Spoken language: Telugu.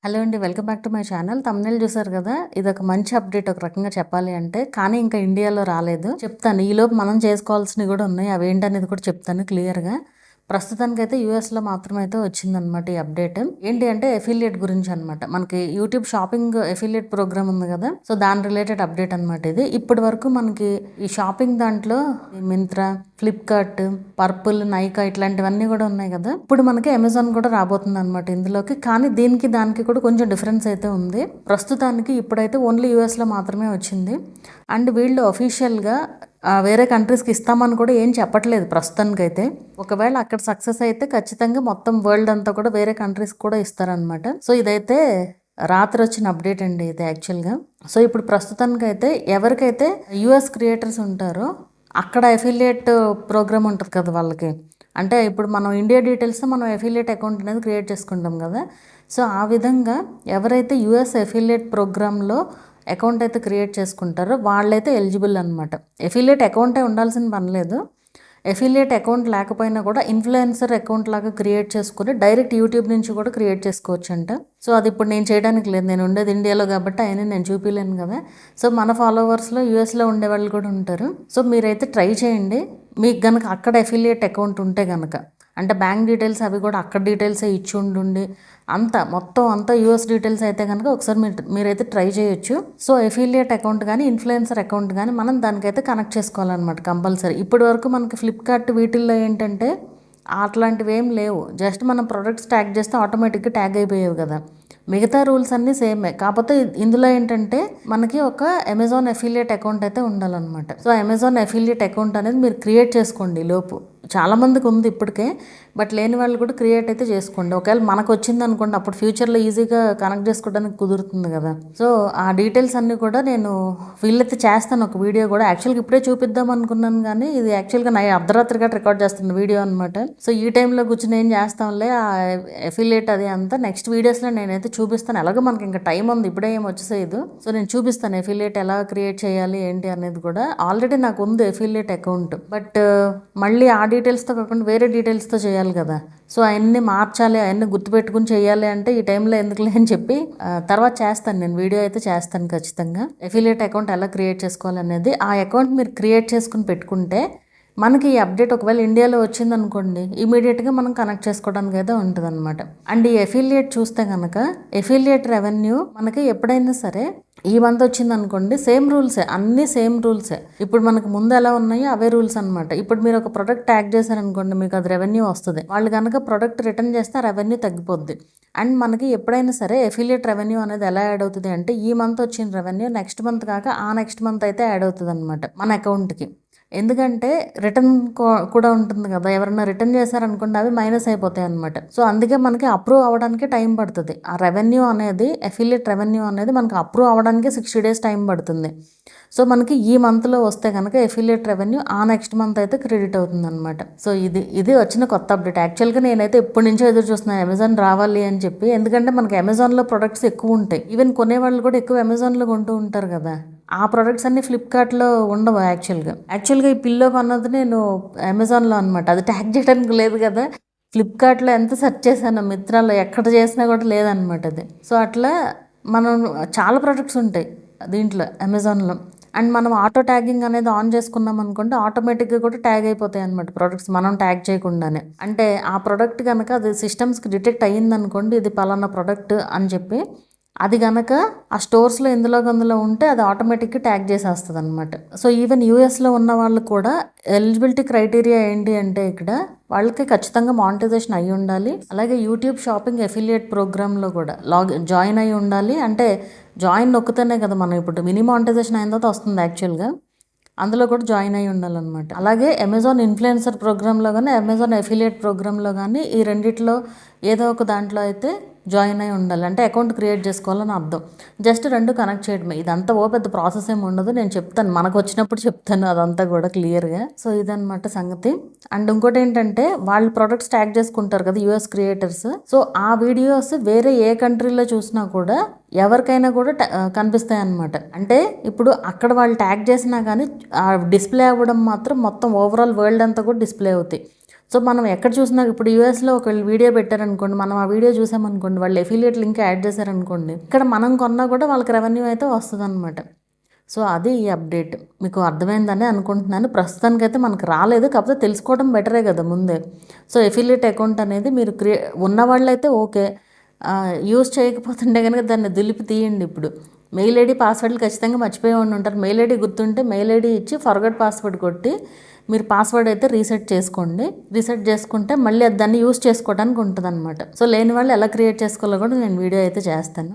హలో అండి, welcome back to my channel. తమ్ముళ్ళు చూసారు కదా, ఇది ఒక మంచి అప్డేట్ ఒక రకంగా చెప్పాలి అంటే. కానీ ఇంకా ఇండియాలో రాలేదు. చెప్తాను, ఈలోపు మనం చేసుకోవాల్సినవి కూడా ఉన్నాయి. అవి ఏంటనేది కూడా చెప్తాను క్లియర్గా. ప్రస్తుతానికైతే యూఎస్లో మాత్రం అయితే వచ్చిందనమాట ఈ అప్డేట్. ఏంటి అంటే ఎఫిలియేట్ గురించి అనమాట. మనకి యూట్యూబ్ షాపింగ్ ఎఫిలియేట్ ప్రోగ్రామ్ ఉంది కదా, సో దాని రిలేటెడ్ అప్డేట్ అనమాట ఇది. ఇప్పటి వరకు మనకి ఈ షాపింగ్ దాంట్లో మింత్రా, ఫ్లిప్కార్ట్, పర్పుల్, నైకా ఇట్లాంటివన్నీ కూడా ఉన్నాయి కదా. ఇప్పుడు మనకి అమెజాన్ కూడా రాబోతుంది అనమాట ఇందులోకి. కానీ దీనికి దానికి కూడా కొంచెం డిఫరెన్స్ అయితే ఉంది. ప్రస్తుతానికి ఇప్పుడైతే ఓన్లీ యూఎస్లో మాత్రమే వచ్చింది. అండ్ వీళ్ళు అఫీషియల్గా వేరే కంట్రీస్కి ఇస్తామని కూడా ఏం చెప్పట్లేదు ప్రస్తుతానికైతే. ఒకవేళ అక్కడ సక్సెస్ అయితే ఖచ్చితంగా మొత్తం వరల్డ్ అంతా కూడా వేరే కంట్రీస్కి కూడా ఇస్తారనమాట. సో ఇదైతే రాత్రి వచ్చిన అప్డేట్ అండి ఇది యాక్చువల్గా. సో ఇప్పుడు ప్రస్తుతానికైతే ఎవరికైతే యుఎస్ క్రియేటర్స్ ఉంటారో అక్కడ ఎఫిలియేట్ ప్రోగ్రామ్ ఉంటుంది కదా వాళ్ళకి. అంటే ఇప్పుడు మనం ఇండియా డీటెయిల్స్ మనం ఎఫిలియేట్ అకౌంట్ అనేది క్రియేట్ చేసుకుంటాం కదా. సో ఆ విధంగా ఎవరైతే యుఎస్ ఎఫిలియేట్ ప్రోగ్రాంలో అకౌంట్ అయితే క్రియేట్ చేసుకుంటారో వాళ్ళైతే ఎలిజిబుల్ అనమాట. ఎఫిలియేట్ అకౌంటే ఉండాల్సిన పని లేదు. ఎఫిలియేట్ అకౌంట్ లేకపోయినా కూడా ఇన్ఫ్లుయెన్సర్ అకౌంట్ లాగా క్రియేట్ చేసుకుని డైరెక్ట్ యూట్యూబ్ నుంచి కూడా క్రియేట్ చేసుకోవచ్చు అంట. సో అది ఇప్పుడు నేను చేయడానికి లేదు, నేను ఉండేది ఇండియాలో కాబట్టి అయినా నేను చూపించలేను కదా. సో మన ఫాలోవర్స్లో యూఎస్లో ఉండే వాళ్ళు కూడా ఉంటారు. సో మీరైతే ట్రై చేయండి. మీకు కనుక అక్కడ ఎఫిలియేట్ అకౌంట్ ఉంటే కనుక, అంటే బ్యాంక్ డీటెయిల్స్ అవి కూడా అక్కడ డీటెయిల్సే ఇచ్చి ఉండి మొత్తం అంతా యూఎస్ డీటెయిల్స్ అయితే కనుక ఒకసారి మీరైతే ట్రై చేయొచ్చు. సో ఎఫిలియేట్ అకౌంట్ కానీ ఇన్ఫ్లుయెన్సర్ అకౌంట్ కానీ మనం దానికైతే కనెక్ట్ చేసుకోవాలన్నమాట కంపల్సరీ. ఇప్పటి వరకు మనకి ఫ్లిప్కార్ట్ వీటిల్లో ఏంటంటే అట్లాంటివి ఏం లేవు. జస్ట్ మనం ప్రొడక్ట్స్ ట్యాగ్ చేస్తే ఆటోమేటిక్గా ట్యాగ్ అయిపోయేవి కదా. మిగతా రూల్స్ అన్నీ సేమే. కాకపోతే ఇందులో ఏంటంటే మనకి ఒక అమెజాన్ ఎఫిలియేట్ అకౌంట్ అయితే ఉండాలన్నమాట. సో అమెజాన్ ఎఫిలియేట్ అకౌంట్ అనేది మీరు క్రియేట్ చేసుకోండి లోపు. చాలామందికి ఉంది ఇప్పటికే, బట్ లేని వాళ్ళు కూడా క్రియేట్ అయితే చేసుకోండి. ఒకవేళ మనకు వచ్చింది అనుకోండి, అప్పుడు ఫ్యూచర్లో ఈజీగా కనెక్ట్ చేసుకోవడానికి కుదురుతుంది కదా. సో ఆ డీటెయిల్స్ అన్నీ కూడా నేను వీళ్ళైతే చేస్తాను ఒక వీడియో కూడా. యాక్చువల్గా ఇప్పుడే చూపిద్దాం అనుకున్నాను కానీ ఇది యాక్చువల్గా అర్ధరాత్రి గట్రా రికార్డ్ చేస్తున్న వీడియో అనమాట. సో ఈ టైంలో కూర్చొని ఏం చేస్తాంలే, ఆ ఎఫిలియేట్ అది అంతా నెక్స్ట్ వీడియోస్లో నేనైతే చూపిస్తాను. ఎలాగో మనకి ఇంకా టైం ఉంది, ఇప్పుడే ఏం వచ్చేసేది. సో నేను చూపిస్తాను ఎఫిలియేట్ ఎలా క్రియేట్ చేయాలి ఏంటి అనేది కూడా. ఆల్రెడీ నాకు ఉంది ఎఫిలియేట్ అకౌంట్, బట్ మళ్ళీ ఆ డీటెయిల్స్తో కాకుండా వేరే డీటెయిల్స్తో చేయాలి కదా. సో అవన్నీ మార్చాలి, అవన్నీ గుర్తుపెట్టుకుని చేయాలి అంటే ఈ టైంలో ఎందుకులే అని చెప్పి తర్వాత చేస్తాను, నేను వీడియో అయితే చేస్తాను ఖచ్చితంగా. ఎఫిలియేట్ అకౌంట్ ఎలా క్రియేట్ చేసుకోవాలనేది. ఆ అకౌంట్ మీరు క్రియేట్ చేసుకుని పెట్టుకుంటే మనకి ఈ అప్డేట్ ఒకవేళ ఇండియాలో వచ్చిందనుకోండి, ఇమీడియట్గా మనం కనెక్ట్ చేసుకోవడానికి అయితే ఉంటుంది అనమాట. అండ్ ఈ ఎఫిలియేట్ చూస్తే కనుక ఎఫిలియేట్ రెవెన్యూ మనకి ఎప్పుడైనా సరే ఈ మంత్ వచ్చింది అనుకోండి, సేమ్ రూల్సే, అన్నీ సేమ్ రూల్సే. ఇప్పుడు మనకు ముందు ఎలా ఉన్నాయో అవే రూల్స్ అనమాట. ఇప్పుడు మీరు ఒక ప్రొడక్ట్ ట్యాగ్ చేశారనుకోండి, మీకు అది రెవెన్యూ వస్తుంది. వాళ్ళు కనుక ప్రొడక్ట్ రిటర్న్ చేస్తే ఆ రెవెన్యూ తగ్గిపోద్ది. అండ్ మనకి ఎప్పుడైనా సరే ఎఫిలియేట్ రెవెన్యూ అనేది ఎలా యాడ్ అవుతుంది అంటే, ఈ మంత్ వచ్చిన రెవెన్యూ నెక్స్ట్ మంత్ కాక ఆ నెక్స్ట్ మంత్ అయితే యాడ్ అవుతుంది అనమాట మన అకౌంట్కి. ఎందుకంటే రిటర్న్ కూడా ఉంటుంది కదా, ఎవరైనా రిటర్న్ చేశారనుకోండి అవి మైనస్ అయిపోతాయి అనమాట. సో అందుకే మనకి అప్రూవ్ అవ్వడానికి టైం పడుతుంది. ఆ రెవెన్యూ అనేది ఎఫిలియేట్ రెవెన్యూ అనేది మనకి అప్రూవ్ అవ్వడానికి 60 days టైం పడుతుంది. సో మనకి ఈ మంత్లో వస్తే కనుక ఎఫిలియేట్ రెవెన్యూ ఆ నెక్స్ట్ మంత్ అయితే క్రెడిట్ అవుతుంది అనమాట. సో ఇది వచ్చిన కొత్త అప్డేట్. యాక్చువల్గా నేనైతే ఎప్పటి నుంచో ఎదురు చూస్తున్నాను అమెజాన్ రావాలి అని చెప్పి. ఎందుకంటే మనకి అమెజాన్లో ప్రొడక్ట్స్ ఎక్కువ ఉంటాయి. ఈవెన్ కొనేవాళ్ళు కూడా ఎక్కువ అమెజాన్లో కొంటూ ఉంటారు కదా. ఆ ప్రొడక్ట్స్ అన్ని ఫ్లిప్కార్ట్లో ఉండవు యాక్చువల్గా ఈ పిల్లో కొన్నది నేను అమెజాన్లో అనమాట. అది ట్యాగ్ చేయడానికి లేదు కదా. ఫ్లిప్కార్ట్లో ఎంత సెర్చ్ చేశాను, మిత్రాలో ఎక్కడ చేసినా కూడా లేదనమాట అది. సో అట్లా మనం చాలా ప్రొడక్ట్స్ ఉంటాయి దీంట్లో అమెజాన్లో. అండ్ మనం ఆటో ట్యాగింగ్ అనేది ఆన్ చేసుకున్నాం అనుకుంటే ఆటోమేటిక్గా కూడా ట్యాగ్ అయిపోతాయి అనమాట ప్రొడక్ట్స్, మనం ట్యాగ్ చేయకుండానే. అంటే ఆ ప్రొడక్ట్ కనుక అది సిస్టమ్స్కి డిటెక్ట్ అయ్యింది అనుకోండి, ఇది పలానా ప్రొడక్ట్ అని చెప్పి, అది కనుక ఆ స్టోర్స్లో ఎందులో ఉంటే అది ఆటోమేటిక్గా ట్యాగ్ చేసేస్తుంది అనమాట. సో ఈవెన్ యూఎస్లో ఉన్న వాళ్ళు కూడా ఎలిజిబిలిటీ క్రైటీరియా ఏంటి అంటే ఇక్కడ వాళ్ళకి ఖచ్చితంగా మానిటైజేషన్ అయ్యి ఉండాలి. అలాగే యూట్యూబ్ షాపింగ్ ఎఫిలియేట్ ప్రోగ్రాంలో కూడా జాయిన్ అయ్యి ఉండాలి. అంటే జాయిన్ నొక్కుతేనే కదా మనం ఇప్పుడు మినీ మానిటైజేషన్ అయిన తర్వాత వస్తుంది యాక్చువల్గా. అందులో కూడా జాయిన్ అయ్యి ఉండాలన్నమాట. అలాగే అమెజాన్ ఇన్ఫ్లుయెన్సర్ ప్రోగ్రాంలో కానీ అమెజాన్ ఎఫిలియేట్ ప్రోగ్రాంలో కానీ ఈ రెండిట్లో ఏదో ఒక దాంట్లో అయితే జాయిన్ అయి ఉండాలి. అంటే అకౌంట్ క్రియేట్ చేసుకోవాలని అర్థం. జస్ట్ రెండు కనెక్ట్ చేయడమే. ఇదంతా పెద్ద ప్రాసెస్ ఏమి ఉండదు. నేను చెప్తాను, మనకు వచ్చినప్పుడు చెప్తాను అదంతా కూడా క్లియర్గా. సో ఇదన్నమాట సంగతి. అండ్ ఇంకోటి ఏంటంటే వాళ్ళు ప్రొడక్ట్స్ ట్యాగ్ చేసుకుంటారు కదా యూఎస్ క్రియేటర్స్. సో ఆ వీడియోస్ వేరే ఏ కంట్రీలో చూసినా కూడా ఎవరికైనా కూడా కనిపిస్తాయి అన్నమాట. అంటే ఇప్పుడు అక్కడ వాళ్ళు ట్యాగ్ చేసినా కానీ డిస్ప్లే అవ్వడం మాత్రం మొత్తం ఓవరాల్ వరల్డ్ అంతా కూడా డిస్ప్లే అవుతాయి. సో మనం ఎక్కడ చూసినా ఇప్పుడు యూఎస్లో ఒకళ్ళు వీడియో పెట్టారనుకోండి, మనం ఆ వీడియో చూసామనుకోండి, వాళ్ళు ఎఫిలియేట్ లింక్ యాడ్ చేశారనుకోండి, ఇక్కడ మనం కొన్నా కూడా వాళ్ళకి రెవెన్యూ అయితే వస్తుంది. సో అది ఈ అప్డేట్. మీకు అర్థమైందని అనుకుంటున్నాను. ప్రస్తుతానికైతే మనకు రాలేదు, కాకపోతే తెలుసుకోవడం బెటరే కదా ముందే. సో ఎఫిలియేట్ అకౌంట్ అనేది మీరు ఉన్న వాళ్ళైతే ఓకే, యూజ్ చేయకపోతుంటే కనుక దాన్ని దులిపి తీయండి. ఇప్పుడు మెయిల్ ఐడి పాస్వర్డ్లు ఖచ్చితంగా మర్చిపోయి ఉంటారు. మెయిల్ ఐడి గుర్తుంటే మెయిల్ ఐడి ఇచ్చి ఫర్గట్ పాస్వర్డ్ కొట్టి మీరు పాస్వర్డ్ అయితే రీసెట్ చేసుకోండి. రీసెట్ చేసుకుంటే మళ్ళీ దాన్ని యూజ్ చేసుకోవడానికి ఉంటుంది అనమాట. సో లేని వాళ్ళు ఎలా క్రియేట్ చేసుకోవాలో కూడా నేను వీడియో అయితే చేస్తాను.